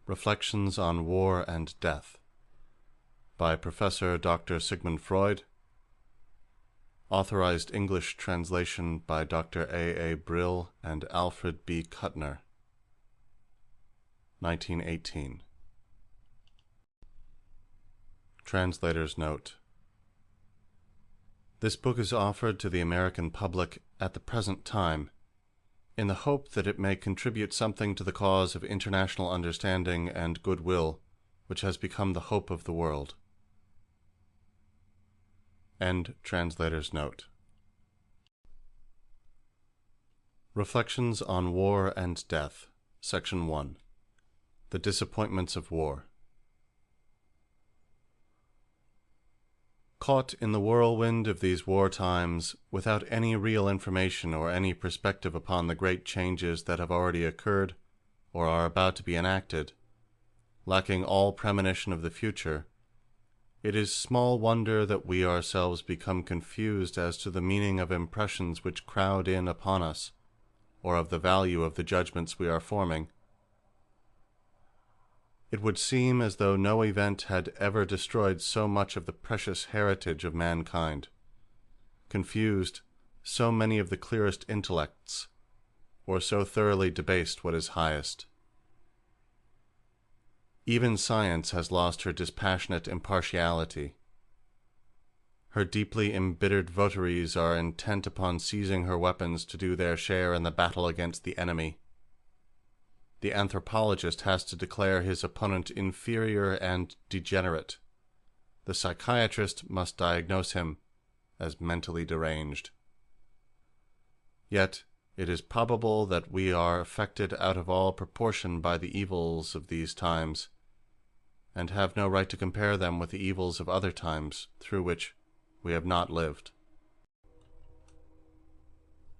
Reflections on War and Death by Professor Dr. Sigmund Freud. Authorized English translation by Dr. A. Brill and Alfred B. Kuttner. 1918. Translator's Note. This book is offered to the American public at the present time, in the hope that it may contribute something to the cause of international understanding and goodwill, which has become the hope of the world. End translator's note. Reflections on War and Death, Section 1. The Disappointments of War. Caught in the whirlwind of these war times, without any real information or any perspective upon the great changes that have already occurred or are about to be enacted, lacking all premonition of the future, it is small wonder that we ourselves become confused as to the meaning of impressions which crowd in upon us, or of the value of the judgments we are forming. It would seem as though no event had ever destroyed so much of the precious heritage of mankind, confused so many of the clearest intellects, or so thoroughly debased what is highest. Even science has lost her dispassionate impartiality. Her deeply embittered votaries are intent upon seizing her weapons to do their share in the battle against the enemy. The anthropologist has to declare his opponent inferior and degenerate. The psychiatrist must diagnose him as mentally deranged. Yet it is probable that we are affected out of all proportion by the evils of these times, and have no right to compare them with the evils of other times through which we have not lived.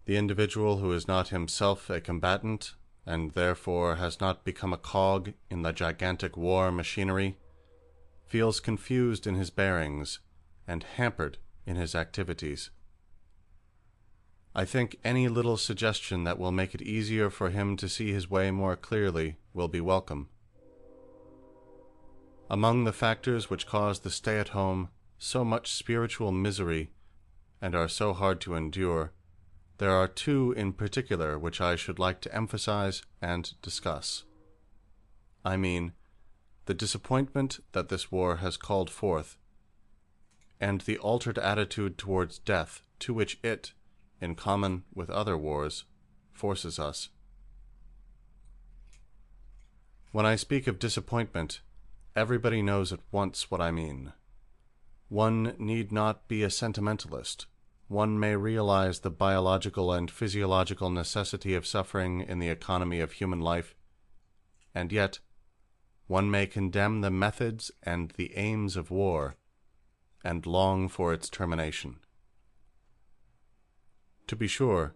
The individual who is not himself a combatant, and therefore has not become a cog in the gigantic war machinery, feels confused in his bearings and hampered in his activities. I think any little suggestion that will make it easier for him to see his way more clearly will be welcome. Among the factors which cause the stay-at-home so much spiritual misery and are so hard to endure, there are two in particular which I should like to emphasize and discuss. I mean, the disappointment that this war has called forth, and the altered attitude towards death to which it, in common with other wars, forces us. When I speak of disappointment, everybody knows at once what I mean. One need not be a sentimentalist. One may realize the biological and physiological necessity of suffering in the economy of human life, and yet one may condemn the methods and the aims of war, and long for its termination. To be sure,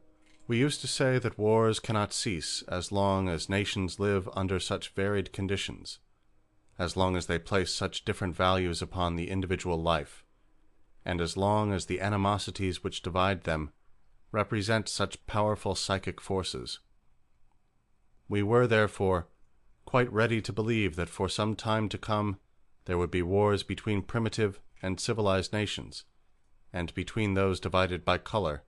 we used to say that wars cannot cease as long as nations live under such varied conditions, as long as they place such different values upon the individual life, and as long as the animosities which divide them represent such powerful psychic forces. We were, therefore, quite ready to believe that for some time to come there would be wars between primitive and civilized nations, and between those divided by color,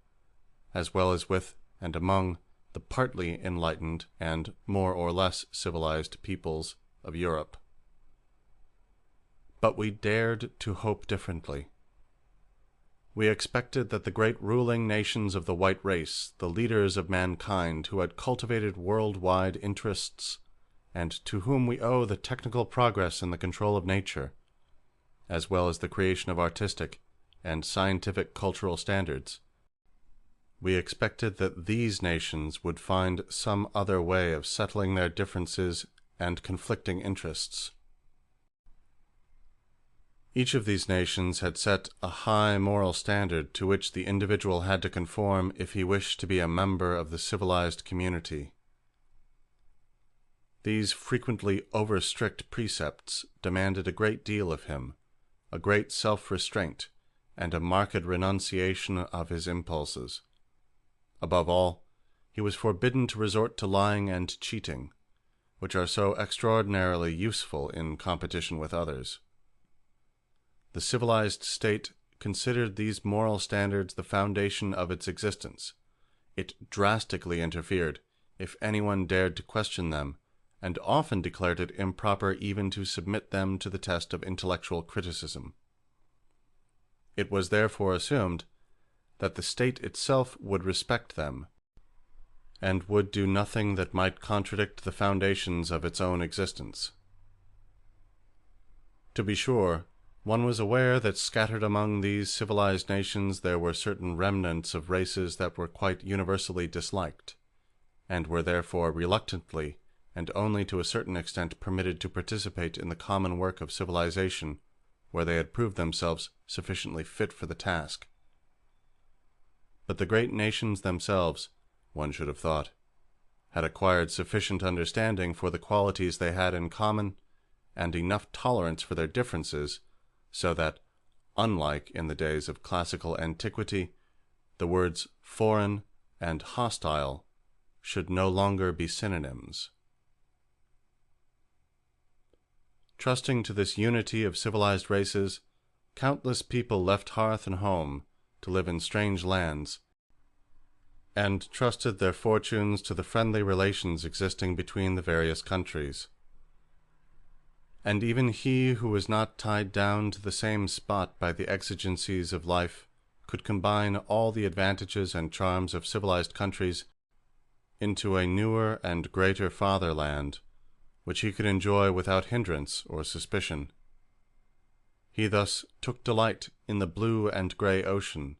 as well as with and among the partly enlightened and more or less civilized peoples of Europe. But we dared to hope differently. We expected that the great ruling nations of the white race, the leaders of mankind who had cultivated worldwide interests, and to whom we owe the technical progress in the control of nature, as well as the creation of artistic and scientific cultural standards, we expected that these nations would find some other way of settling their differences and conflicting interests. Each of these nations had set a high moral standard to which the individual had to conform if he wished to be a member of the civilized community. These frequently over-strict precepts demanded a great deal of him, a great self-restraint, and a marked renunciation of his impulses. Above all, he was forbidden to resort to lying and cheating, which are so extraordinarily useful in competition with others. The civilized state considered these moral standards the foundation of its existence. It drastically interfered if anyone dared to question them, and often declared it improper even to submit them to the test of intellectual criticism. It was therefore assumed that the state itself would respect them, and would do nothing that might contradict the foundations of its own existence. To be sure, one was aware that scattered among these civilized nations there were certain remnants of races that were quite universally disliked, and were therefore reluctantly and only to a certain extent permitted to participate in the common work of civilization where they had proved themselves sufficiently fit for the task. But the great nations themselves, one should have thought, had acquired sufficient understanding for the qualities they had in common, and enough tolerance for their differences, so that, unlike in the days of classical antiquity, the words foreign and hostile should no longer be synonyms. Trusting to this unity of civilized races, countless people left hearth and home to live in strange lands, and trusted their fortunes to the friendly relations existing between the various countries. And even he who was not tied down to the same spot by the exigencies of life could combine all the advantages and charms of civilized countries into a newer and greater fatherland, which he could enjoy without hindrance or suspicion. He thus took delight in the blue and grey ocean,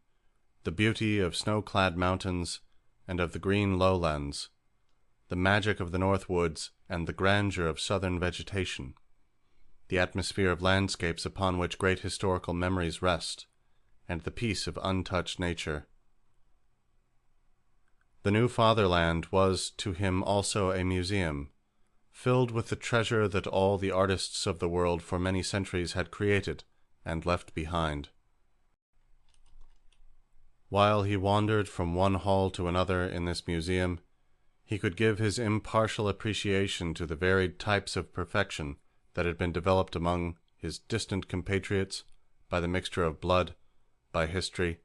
the beauty of snow-clad mountains and of the green lowlands, the magic of the north woods and the grandeur of southern vegetation, the atmosphere of landscapes upon which great historical memories rest, and the peace of untouched nature. The new fatherland was to him also a museum, filled with the treasure that all the artists of the world for many centuries had created and left behind. While he wandered from one hall to another in this museum, he could give his impartial appreciation to the varied types of perfection that had been developed among his distant compatriots by the mixture of blood, by history,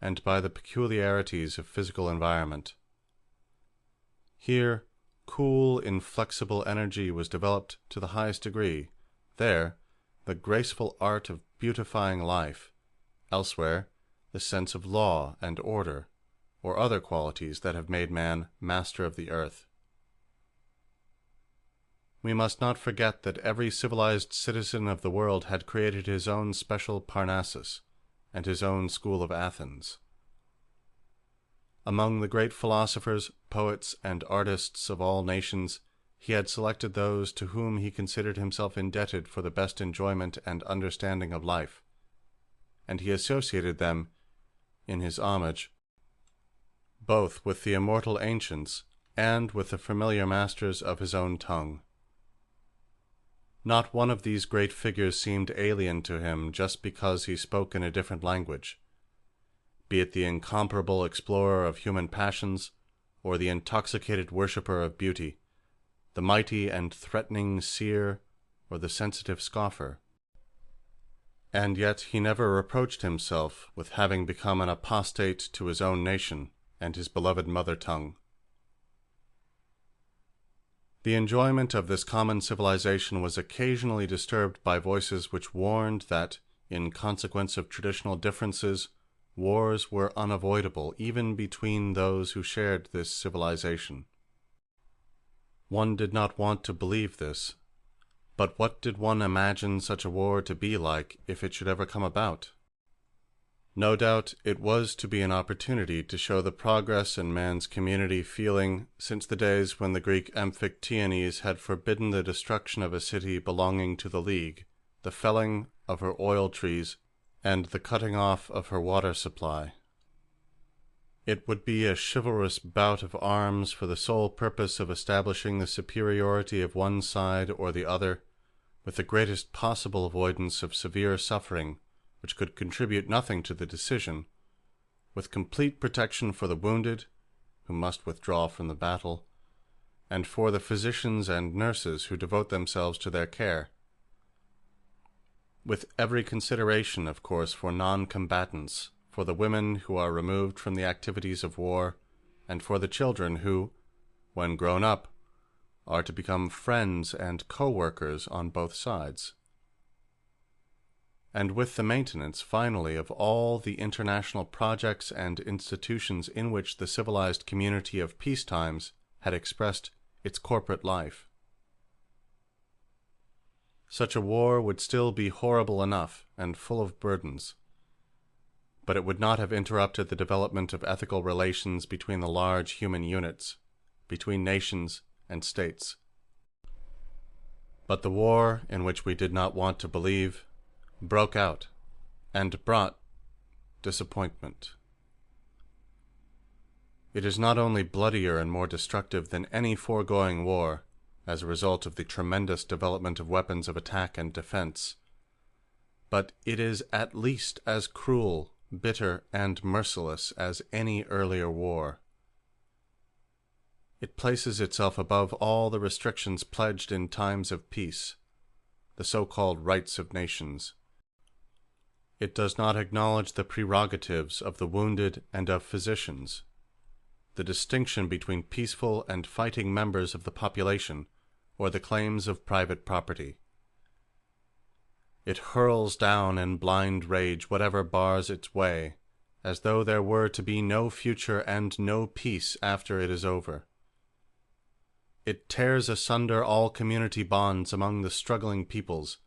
and by the peculiarities of physical environment. Here, cool, inflexible energy was developed to the highest degree. There, the graceful art of beautifying life. Elsewhere, the sense of law and order, or other qualities that have made man master of the earth. We must not forget that every civilized citizen of the world had created his own special Parnassus, and his own school of Athens. Among the great philosophers, poets, and artists of all nations, he had selected those to whom he considered himself indebted for the best enjoyment and understanding of life, and he associated them in his homage both with the immortal ancients and with the familiar masters of his own tongue. Not one of these great figures seemed alien to him just because he spoke in a different language, be it the incomparable explorer of human passions, or the intoxicated worshipper of beauty, the mighty and threatening seer, or the sensitive scoffer. And yet he never reproached himself with having become an apostate to his own nation and his beloved mother tongue. The enjoyment of this common civilization was occasionally disturbed by voices which warned that, in consequence of traditional differences, wars were unavoidable even between those who shared this civilization. One did not want to believe this, but what did one imagine such a war to be like if it should ever come about? No doubt it was to be an opportunity to show the progress in man's community feeling since the days when the Greek Amphictyones had forbidden the destruction of a city belonging to the League, the felling of her oil trees, and the cutting off of her water supply. It would be a chivalrous bout of arms for the sole purpose of establishing the superiority of one side or the other, with the greatest possible avoidance of severe suffering, which could contribute nothing to the decision, with complete protection for the wounded, who must withdraw from the battle, and for the physicians and nurses who devote themselves to their care, with every consideration, of course, for non-combatants, for the women who are removed from the activities of war, and for the children who, when grown up, are to become friends and co-workers on both sides. And with the maintenance, finally, of all the international projects and institutions in which the civilized community of peacetimes had expressed its corporate life. Such a war would still be horrible enough and full of burdens, but it would not have interrupted the development of ethical relations between the large human units, between nations and states. But the war, in which we did not want to believe, broke out and brought disappointment. It is not only bloodier and more destructive than any foregoing war, as a result of the tremendous development of weapons of attack and defense, but it is at least as cruel, bitter, and merciless as any earlier war. It places itself above all the restrictions pledged in times of peace, the so-called rights of nations. It does not acknowledge the prerogatives of the wounded and of physicians, the distinction between peaceful and fighting members of the population, or the claims of private property. It hurls down in blind rage whatever bars its way, as though there were to be no future and no peace after it is over. It tears asunder all community bonds among the struggling peoples,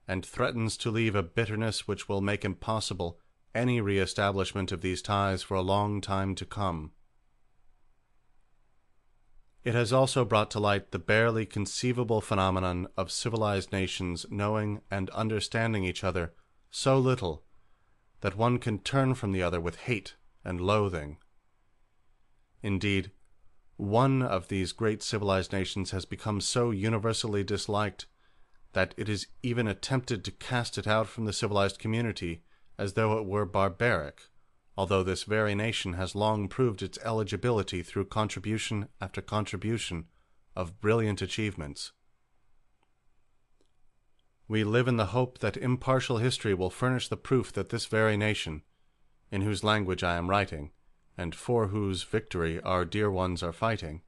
and threatens to leave a bitterness which will make impossible any re-establishment of these ties for a long time to come. It has also brought to light the barely conceivable phenomenon of civilized nations knowing and understanding each other so little that one can turn from the other with hate and loathing. Indeed, one of these great civilized nations has become so universally disliked that it is even attempted to cast it out from the civilized community as though it were barbaric, although this very nation has long proved its eligibility through contribution after contribution of brilliant achievements. We live in the hope that impartial history will furnish the proof that this very nation, in whose language I am writing, and for whose victory our dear ones are fighting,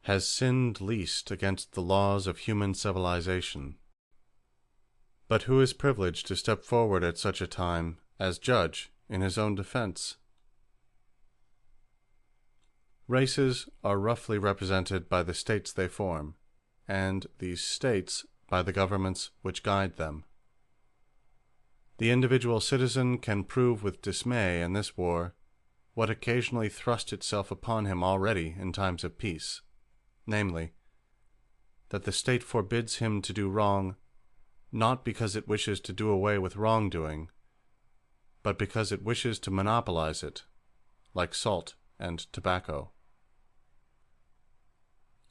has sinned least against the laws of human civilization. But who is privileged to step forward at such a time as judge in his own defense? Races are roughly represented by the states they form, and these states by the governments which guide them. The individual citizen can prove with dismay in this war what occasionally thrust itself upon him already in times of peace, namely, that the state forbids him to do wrong, not because it wishes to do away with wrongdoing, but because it wishes to monopolize it, like salt and tobacco.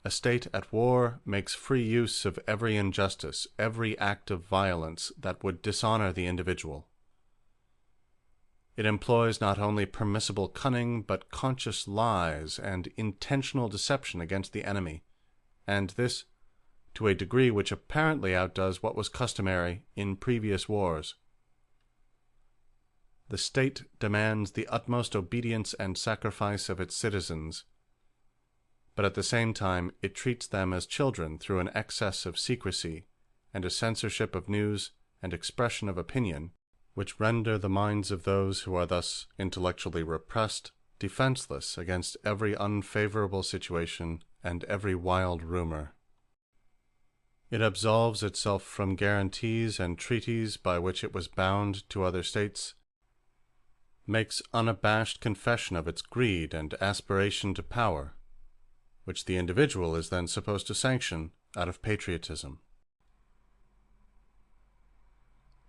A state at war makes free use of every injustice, every act of violence that would dishonor the individual. It employs not only permissible cunning, but conscious lies and intentional deception against the enemy, and this to a degree which apparently outdoes what was customary in previous wars. The state demands the utmost obedience and sacrifice of its citizens, but at the same time it treats them as children through an excess of secrecy and a censorship of news and expression of opinion, which render the minds of those who are thus intellectually repressed defenseless against every unfavorable situation and every wild rumor. It absolves itself from guarantees and treaties by which it was bound to other states, makes unabashed confession of its greed and aspiration to power, which the individual is then supposed to sanction out of patriotism.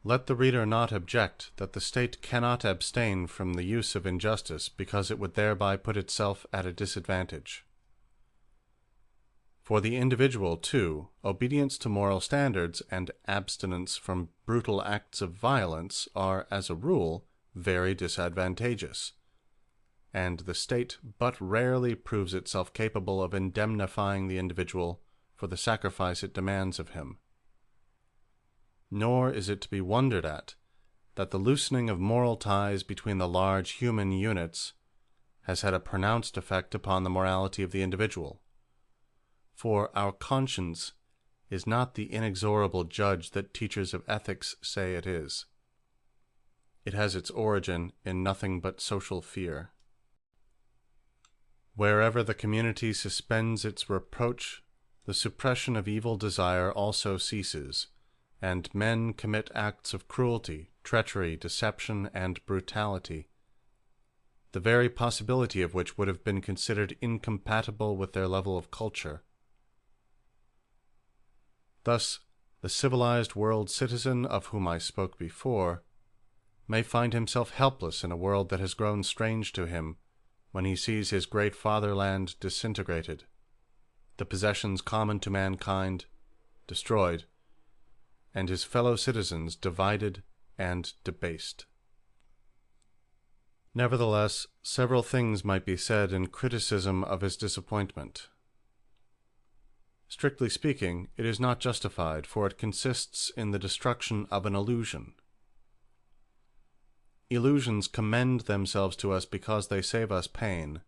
Let the reader not object that the state cannot abstain from the use of injustice because it would thereby put itself at a disadvantage. For the individual, too, obedience to moral standards and abstinence from brutal acts of violence are, as a rule, very disadvantageous. and the state but rarely proves itself capable of indemnifying the individual for the sacrifice it demands of him. Nor is it to be wondered at that the loosening of moral ties between the large human units has had a pronounced effect upon the morality of the individual. For our conscience is not the inexorable judge that teachers of ethics say it is. It has its origin in nothing but social fear. Wherever the community suspends its reproach, the suppression of evil desire also ceases, and men commit acts of cruelty, treachery, deception, and brutality, the very possibility of which would have been considered incompatible with their level of culture. Thus, the civilized world citizen of whom I spoke before may find himself helpless in a world that has grown strange to him when he sees his great fatherland disintegrated, the possessions common to mankind destroyed, and his fellow citizens divided and debased. Nevertheless, several things might be said in criticism of his disappointment. Strictly speaking, it is not justified, for it consists in the destruction of an illusion. Illusions commend themselves to us because they save us pain,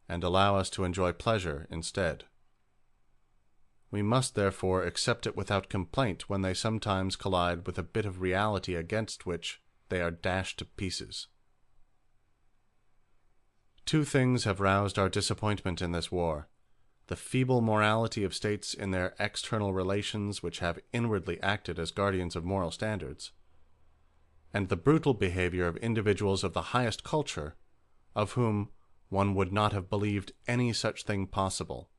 and allow us to enjoy pleasure instead. We must therefore accept it without complaint when they sometimes collide with a bit of reality against which they are dashed to pieces. Two things have roused our disappointment in this war: the feeble morality of states in their external relations, which have inwardly acted as guardians of moral standards, and the brutal behavior of individuals of the highest culture, of whom one would not have believed any such thing possible.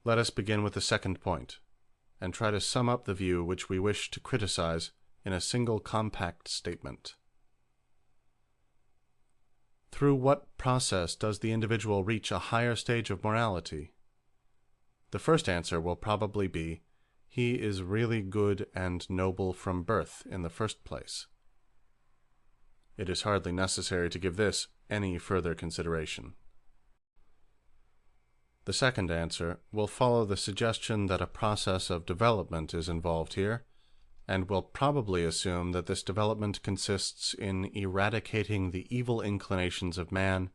Let us begin with the second point, and try to sum up the view which we wish to criticize in a single compact statement. Through what process does the individual reach a higher stage of morality? The first answer will probably be, he is really good and noble from birth in the first place. It is hardly necessary to give this any further consideration. The second answer will follow the suggestion that a process of development is involved here, and will probably assume that this development consists in eradicating the evil inclinations of man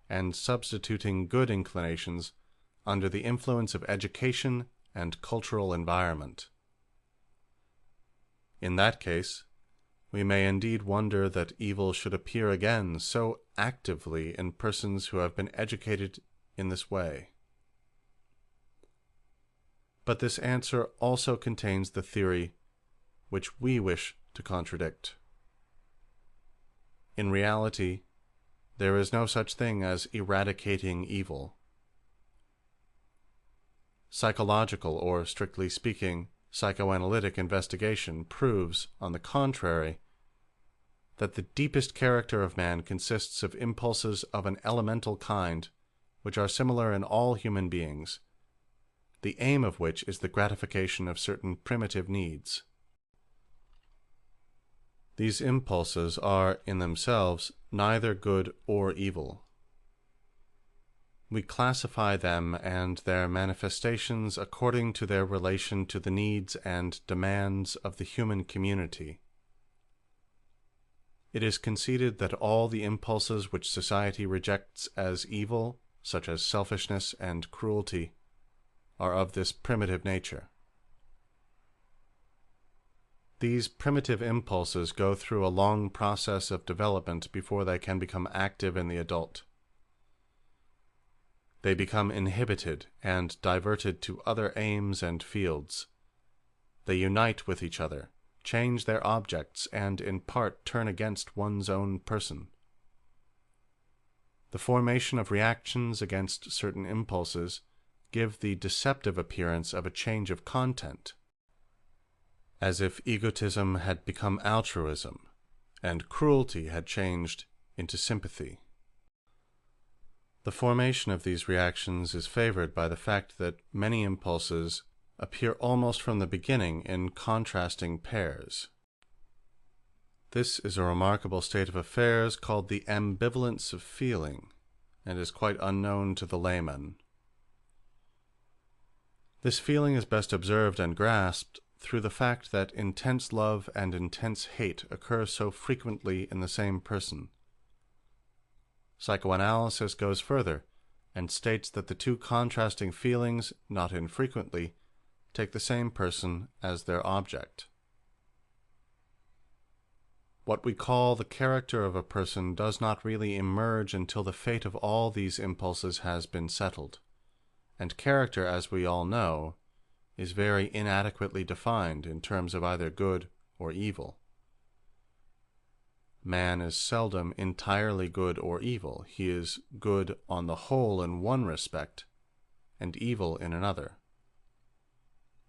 and substituting good inclinations under the influence of education and cultural environment. In that case, we may indeed wonder that evil should appear again so actively in persons who have been educated in this way. But this answer also contains the theory which we wish to contradict. In reality, there is no such thing as eradicating evil. Psychological, or strictly speaking, psychoanalytic investigation proves, on the contrary, that the deepest character of man consists of impulses of an elemental kind, which are similar in all human beings, the aim of which is the gratification of certain primitive needs. These impulses are, in themselves, neither good or evil. We classify them and their manifestations according to their relation to the needs and demands of the human community. It is conceded that all the impulses which society rejects as evil, such as selfishness and cruelty, are of this primitive nature. These primitive impulses go through a long process of development before they can become active in the adult. They become inhibited and diverted to other aims and fields. They unite with each other, change their objects, and in part turn against one's own person. The formation of reactions against certain impulses give the deceptive appearance of a change of content, as if egotism had become altruism, and cruelty had changed into sympathy. The formation of these reactions is favored by the fact that many impulses appear almost from the beginning in contrasting pairs. This is a remarkable state of affairs called the ambivalence of feeling, and is quite unknown to the layman. This feeling is best observed and grasped through the fact that intense love and intense hate occur so frequently in the same person. Psychoanalysis goes further and states that the two contrasting feelings, not infrequently, take the same person as their object. What we call the character of a person does not really emerge until the fate of all these impulses has been settled, and character, as we all know, is very inadequately defined in terms of either good or evil. Man is seldom entirely good or evil. He is good on the whole in one respect, and evil in another,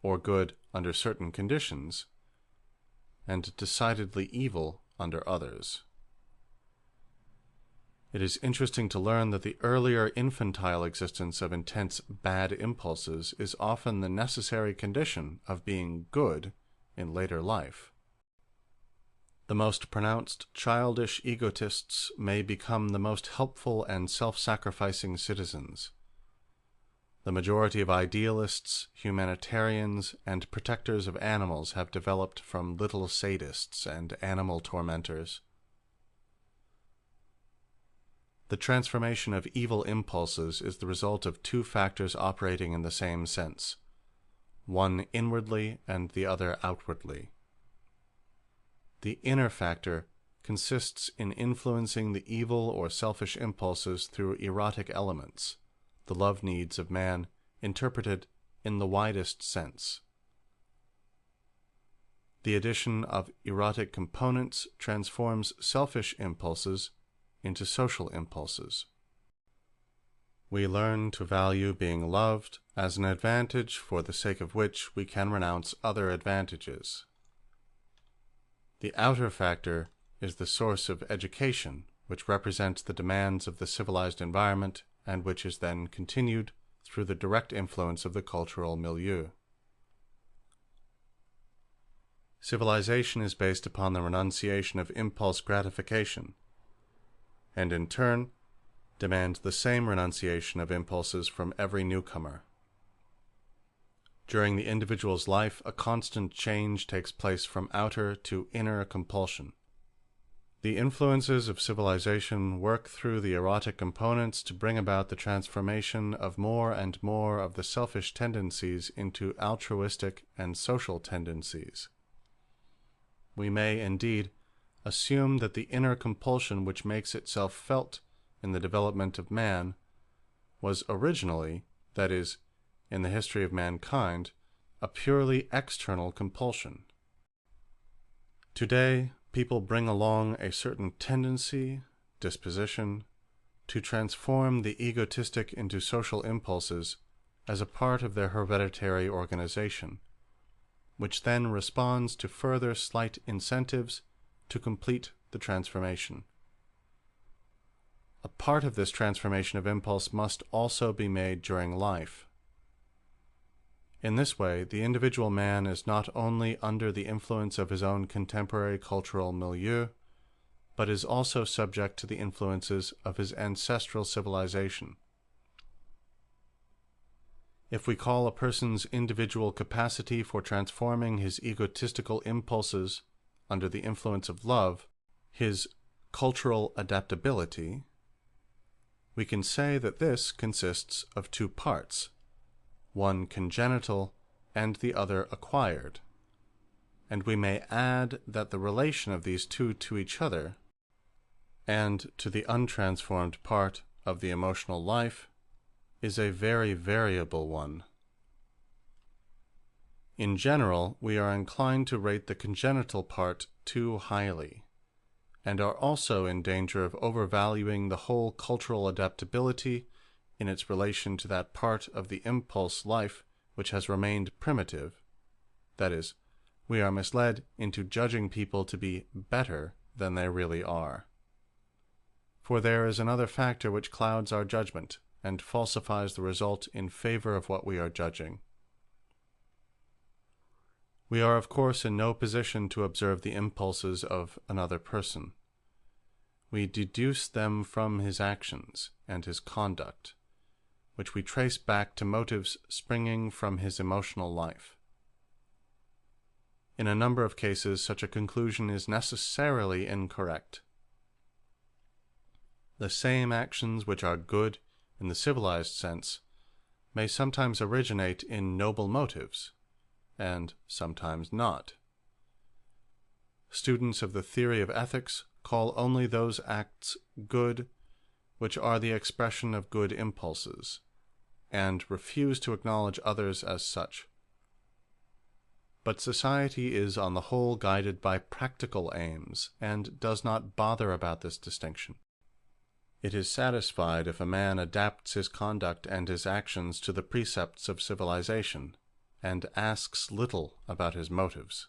or good under certain conditions, and decidedly evil under others. It is interesting to learn that the earlier infantile existence of intense bad impulses is often the necessary condition of being good in later life. The most pronounced childish egotists may become the most helpful and self-sacrificing citizens. The majority of idealists, humanitarians, and protectors of animals have developed from little sadists and animal tormentors. The transformation of evil impulses is the result of two factors operating in the same sense, one inwardly and the other outwardly. The inner factor consists in influencing the evil or selfish impulses through erotic elements, the love needs of man interpreted in the widest sense. The addition of erotic components transforms selfish impulses into social impulses. We learn to value being loved as an advantage for the sake of which we can renounce other advantages. The outer factor is the source of education, which represents the demands of the civilized environment and which is then continued through the direct influence of the cultural milieu. Civilization is based upon the renunciation of impulse gratification, and in turn demands the same renunciation of impulses from every newcomer. During the individual's life, a constant change takes place from outer to inner compulsion. The influences of civilization work through the erotic components to bring about the transformation of more and more of the selfish tendencies into altruistic and social tendencies. We may, indeed, assume that the inner compulsion which makes itself felt in the development of man was originally, that is, in the history of mankind, a purely external compulsion. Today, people bring along a certain tendency, disposition, to transform the egotistic into social impulses as a part of their hereditary organization, which then responds to further slight incentives to complete the transformation. A part of this transformation of impulse must also be made during life. In this way, the individual man is not only under the influence of his own contemporary cultural milieu, but is also subject to the influences of his ancestral civilization. If we call a person's individual capacity for transforming his egotistical impulses under the influence of love his cultural adaptability, we can say that this consists of two parts, one congenital and the other acquired, and we may add that the relation of these two to each other and to the untransformed part of the emotional life is a very variable one. In general, we are inclined to rate the congenital part too highly, and are also in danger of overvaluing the whole cultural adaptability in its relation to that part of the impulse life which has remained primitive. That is, we are misled into judging people to be better than they really are. For there is another factor which clouds our judgment and falsifies the result in favor of what we are judging. We are of course in no position to observe the impulses of another person. We deduce them from his actions and his conduct, which we trace back to motives springing from his emotional life. In a number of cases, such a conclusion is necessarily incorrect. The same actions which are good in the civilized sense may sometimes originate in noble motives, and sometimes not. Students of the theory of ethics call only those acts good which are the expression of good impulses, and refuse to acknowledge others as such. But society is on the whole guided by practical aims, and does not bother about this distinction. It is satisfied if a man adapts his conduct and his actions to the precepts of civilization, and asks little about his motives.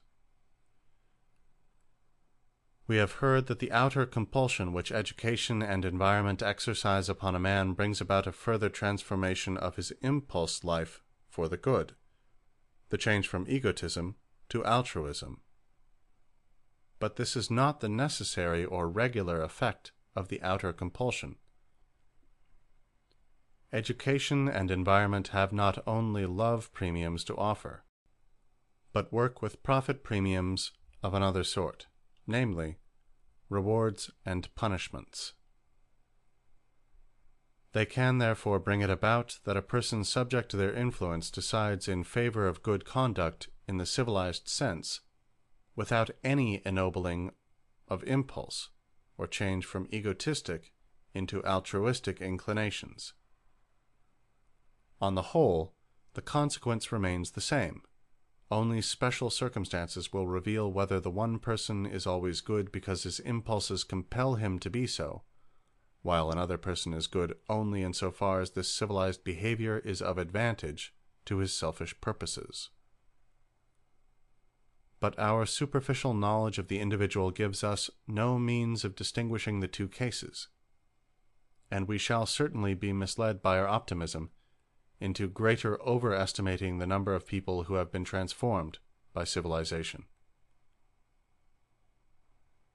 We have heard that the outer compulsion which education and environment exercise upon a man brings about a further transformation of his impulse life for the good, the change from egotism to altruism. But this is not the necessary or regular effect of the outer compulsion. Education and environment have not only love premiums to offer, but work with profit premiums of another sort, namely, rewards and punishments. They can therefore bring it about that a person subject to their influence decides in favor of good conduct in the civilized sense, without any ennobling of impulse, or change from egotistic into altruistic inclinations. On the whole, the consequence remains the same. Only special circumstances will reveal whether the one person is always good because his impulses compel him to be so, while another person is good only insofar as this civilized behavior is of advantage to his selfish purposes. But our superficial knowledge of the individual gives us no means of distinguishing the two cases, and we shall certainly be misled by our optimism into greater overestimating the number of people who have been transformed by civilization.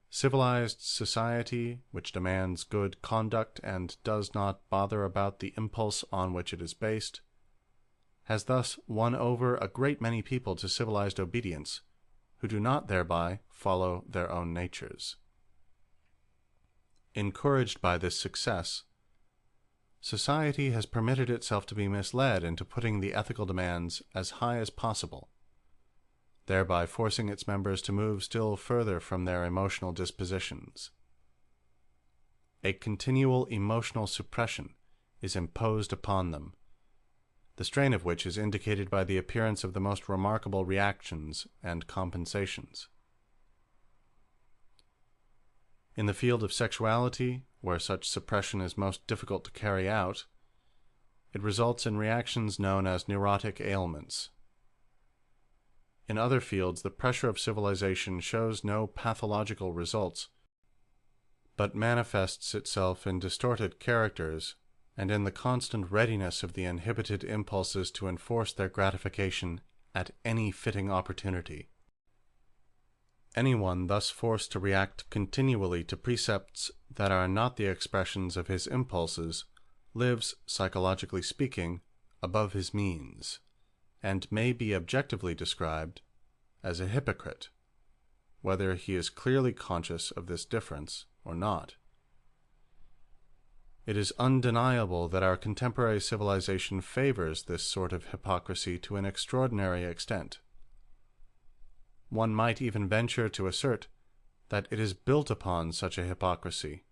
Civilized society, which demands good conduct and does not bother about the impulse on which it is based, has thus won over a great many people to civilized obedience, who do not thereby follow their own natures. Encouraged by this success, society has permitted itself to be misled into putting the ethical demands as high as possible, thereby forcing its members to move still further from their emotional dispositions. A continual emotional suppression is imposed upon them, the strain of which is indicated by the appearance of the most remarkable reactions and compensations. In the field of sexuality, where such suppression is most difficult to carry out, it results in reactions known as neurotic ailments. In other fields, the pressure of civilization shows no pathological results, but manifests itself in distorted characters and in the constant readiness of the inhibited impulses to enforce their gratification at any fitting opportunity. Anyone thus forced to react continually to precepts that are not the expressions of his impulses lives, psychologically speaking, above his means, and may be objectively described as a hypocrite, whether he is clearly conscious of this difference or not. It is undeniable that our contemporary civilization favors this sort of hypocrisy to an extraordinary extent. One might even venture to assert that it is built upon such a hypocrisy,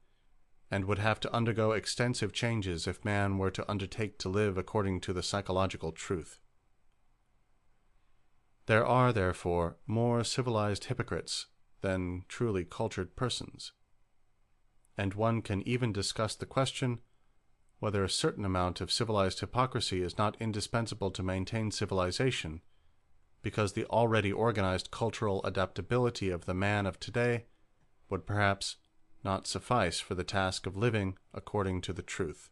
and would have to undergo extensive changes if man were to undertake to live according to the psychological truth. There are, therefore, more civilized hypocrites than truly cultured persons, and one can even discuss the question whether a certain amount of civilized hypocrisy is not indispensable to maintain civilization, because the already organized cultural adaptability of the man of today would perhaps not suffice for the task of living according to the truth.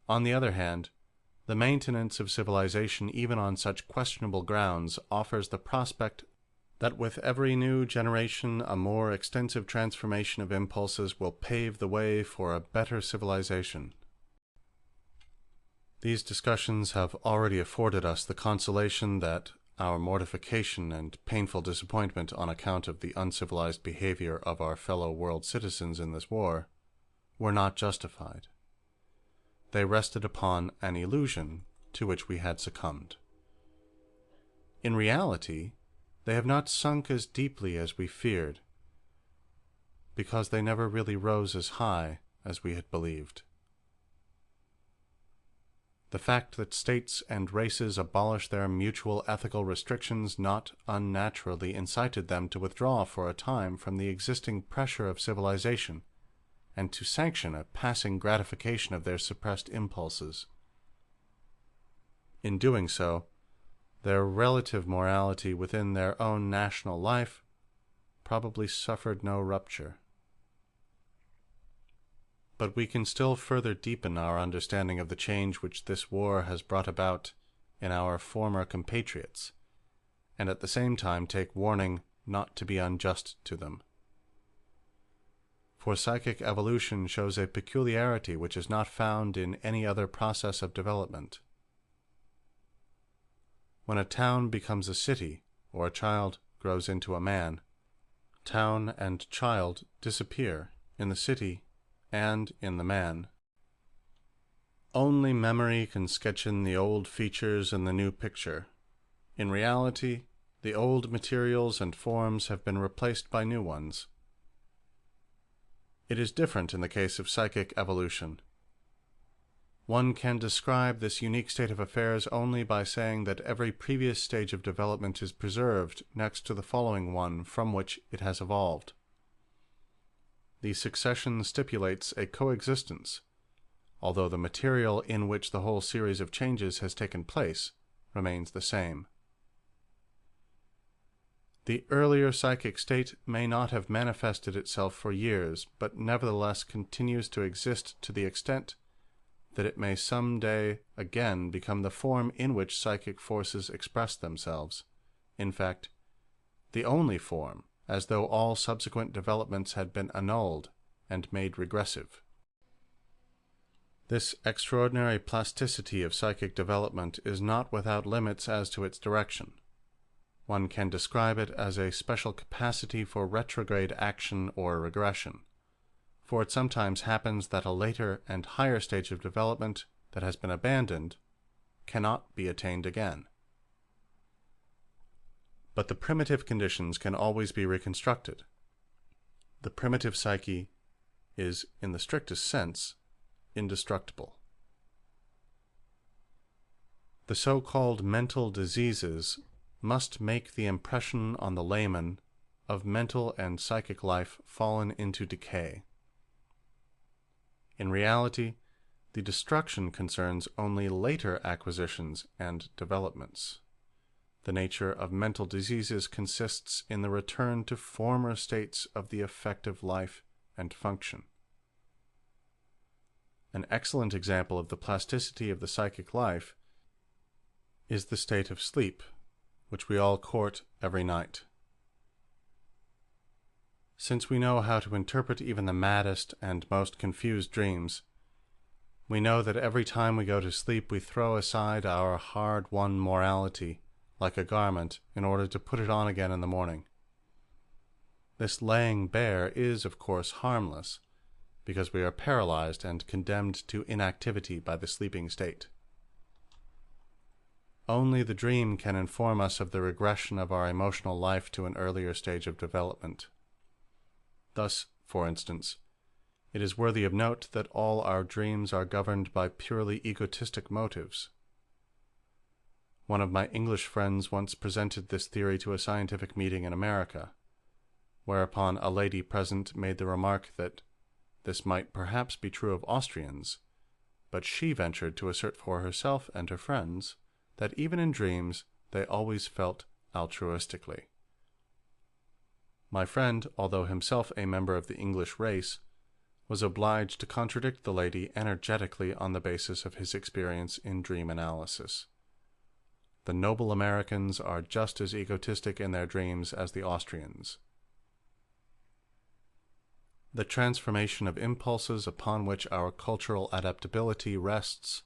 On the other hand, the maintenance of civilization even on such questionable grounds offers the prospect that with every new generation a more extensive transformation of impulses will pave the way for a better civilization. These discussions have already afforded us the consolation that our mortification and painful disappointment on account of the uncivilized behavior of our fellow world citizens in this war were not justified. They rested upon an illusion to which we had succumbed. In reality, they have not sunk as deeply as we feared, because they never really rose as high as we had believed. The fact that states and races abolish their mutual ethical restrictions not unnaturally incited them to withdraw for a time from the existing pressure of civilization and to sanction a passing gratification of their suppressed impulses. In doing so, their relative morality within their own national life probably suffered no rupture. But we can still further deepen our understanding of the change which this war has brought about in our former compatriots, and at the same time take warning not to be unjust to them. For psychic evolution shows a peculiarity which is not found in any other process of development. When a town becomes a city, or a child grows into a man, town and child disappear in the city and in the man. Only memory can sketch in the old features in the new picture. In reality, the old materials and forms have been replaced by new ones. It is different in the case of psychic evolution. One can describe this unique state of affairs only by saying that every previous stage of development is preserved next to the following one from which it has evolved. The succession stipulates a coexistence, although the material in which the whole series of changes has taken place remains the same. The earlier psychic state may not have manifested itself for years, but nevertheless continues to exist to the extent that it may some day again become the form in which psychic forces express themselves. In fact, the only form, as though all subsequent developments had been annulled and made regressive. This extraordinary plasticity of psychic development is not without limits as to its direction. One can describe it as a special capacity for retrograde action or regression, for it sometimes happens that a later and higher stage of development that has been abandoned cannot be attained again. But the primitive conditions can always be reconstructed. The primitive psyche is, in the strictest sense, indestructible. The so-called mental diseases must make the impression on the layman of mental and psychic life fallen into decay. In reality, the destruction concerns only later acquisitions and developments. The nature of mental diseases consists in the return to former states of the affective life and function. An excellent example of the plasticity of the psychic life is the state of sleep, which we all court every night. Since we know how to interpret even the maddest and most confused dreams, we know that every time we go to sleep we throw aside our hard-won morality like a garment in order to put it on again in the morning. This laying bare is, of course, harmless, because we are paralyzed and condemned to inactivity by the sleeping state. Only the dream can inform us of the regression of our emotional life to an earlier stage of development. Thus, for instance, it is worthy of note that all our dreams are governed by purely egotistic motives. One of my English friends once presented this theory to a scientific meeting in America, whereupon a lady present made the remark that this might perhaps be true of Austrians, but she ventured to assert for herself and her friends that even in dreams they always felt altruistically. My friend, although himself a member of the English race, was obliged to contradict the lady energetically on the basis of his experience in dream analysis. The noble Americans are just as egotistic in their dreams as the Austrians. The transformation of impulses upon which our cultural adaptability rests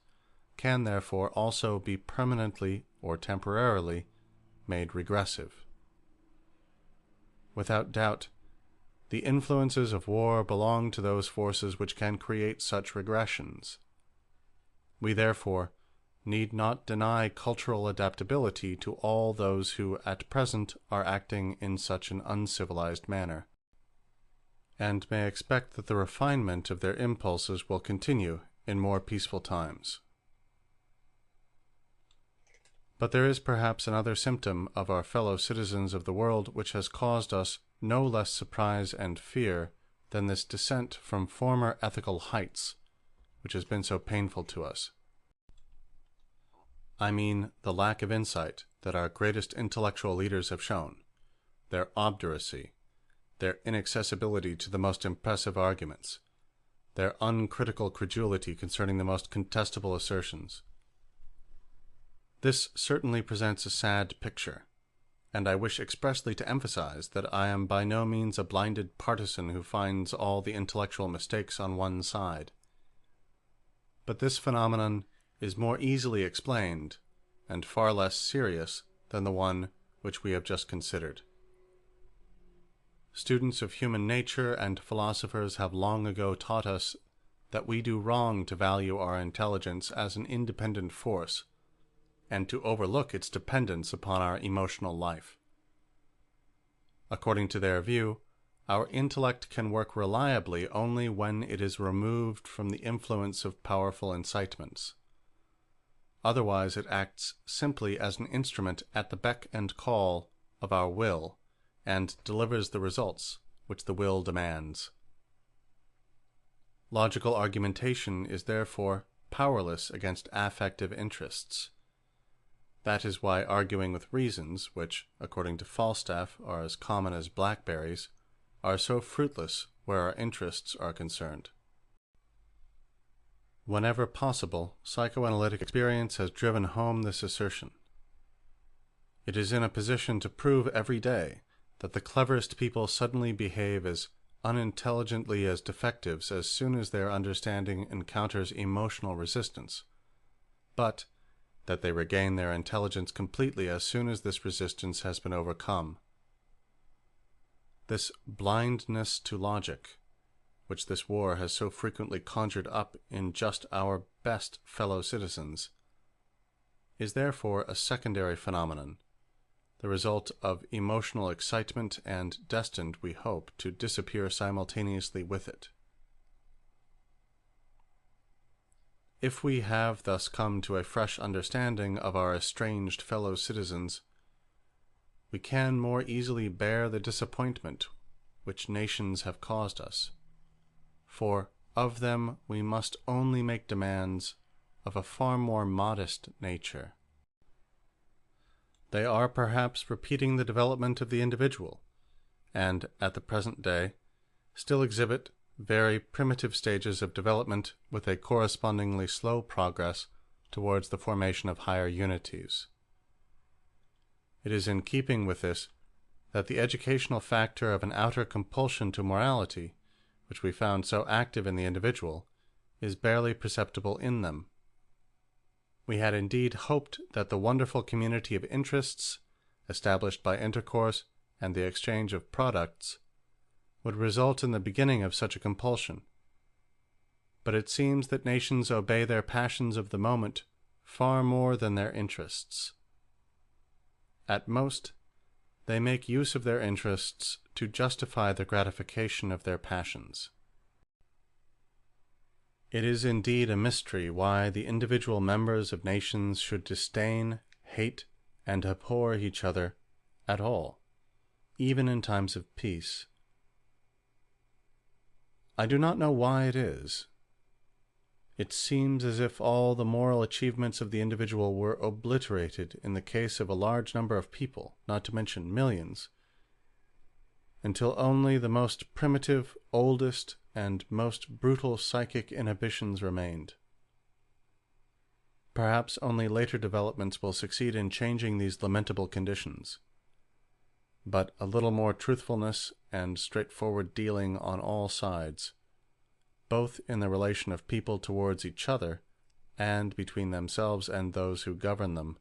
can therefore also be permanently or temporarily made regressive. Without doubt, the influences of war belong to those forces which can create such regressions. We therefore need not deny cultural adaptability to all those who at present are acting in such an uncivilized manner, and may expect that the refinement of their impulses will continue in more peaceful times. But there is perhaps another symptom of our fellow citizens of the world which has caused us no less surprise and fear than this descent from former ethical heights, which has been so painful to us. I mean the lack of insight that our greatest intellectual leaders have shown, their obduracy, their inaccessibility to the most impressive arguments, their uncritical credulity concerning the most contestable assertions. This certainly presents a sad picture, and I wish expressly to emphasize that I am by no means a blinded partisan who finds all the intellectual mistakes on one side. But this phenomenon is more easily explained, and far less serious than the one which we have just considered. Students of human nature and philosophers have long ago taught us that we do wrong to value our intelligence as an independent force, and to overlook its dependence upon our emotional life. According to their view, our intellect can work reliably only when it is removed from the influence of powerful incitements. Otherwise it acts simply as an instrument at the beck and call of our will, and delivers the results which the will demands. Logical argumentation is therefore powerless against affective interests. That is why arguing with reasons, which, according to Falstaff, are as common as blackberries, are so fruitless where our interests are concerned. Whenever possible, psychoanalytic experience has driven home this assertion. It is in a position to prove every day that the cleverest people suddenly behave as unintelligently as defectives as soon as their understanding encounters emotional resistance, but that they regain their intelligence completely as soon as this resistance has been overcome. This blindness to logic, which this war has so frequently conjured up in just our best fellow citizens, is therefore a secondary phenomenon, the result of emotional excitement and destined, we hope, to disappear simultaneously with it. If we have thus come to a fresh understanding of our estranged fellow citizens, we can more easily bear the disappointment which nations have caused us, for of them we must only make demands of a far more modest nature. They are perhaps repeating the development of the individual, and at the present day still exhibit very primitive stages of development with a correspondingly slow progress towards the formation of higher unities. It is in keeping with this that the educational factor of an outer compulsion to morality, which we found so active in the individual, is barely perceptible in them. We had indeed hoped that the wonderful community of interests, established by intercourse and the exchange of products, would result in the beginning of such a compulsion. But it seems that nations obey their passions of the moment far more than their interests. At most, they make use of their interests to justify the gratification of their passions. It is indeed a mystery why the individual members of nations should disdain, hate, and abhor each other at all, even in times of peace. I do not know why it is. It seems as if all the moral achievements of the individual were obliterated in the case of a large number of people, not to mention millions, until only the most primitive, oldest, and most brutal psychic inhibitions remained. Perhaps only later developments will succeed in changing these lamentable conditions, but a little more truthfulness and straightforward dealing on all sides, both in the relation of people towards each other and between themselves and those who govern them,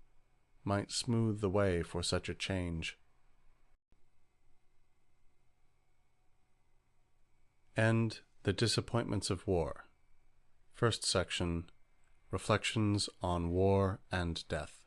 might smooth the way for such a change. End the Disappointments of War. First section, Reflections on War and Death.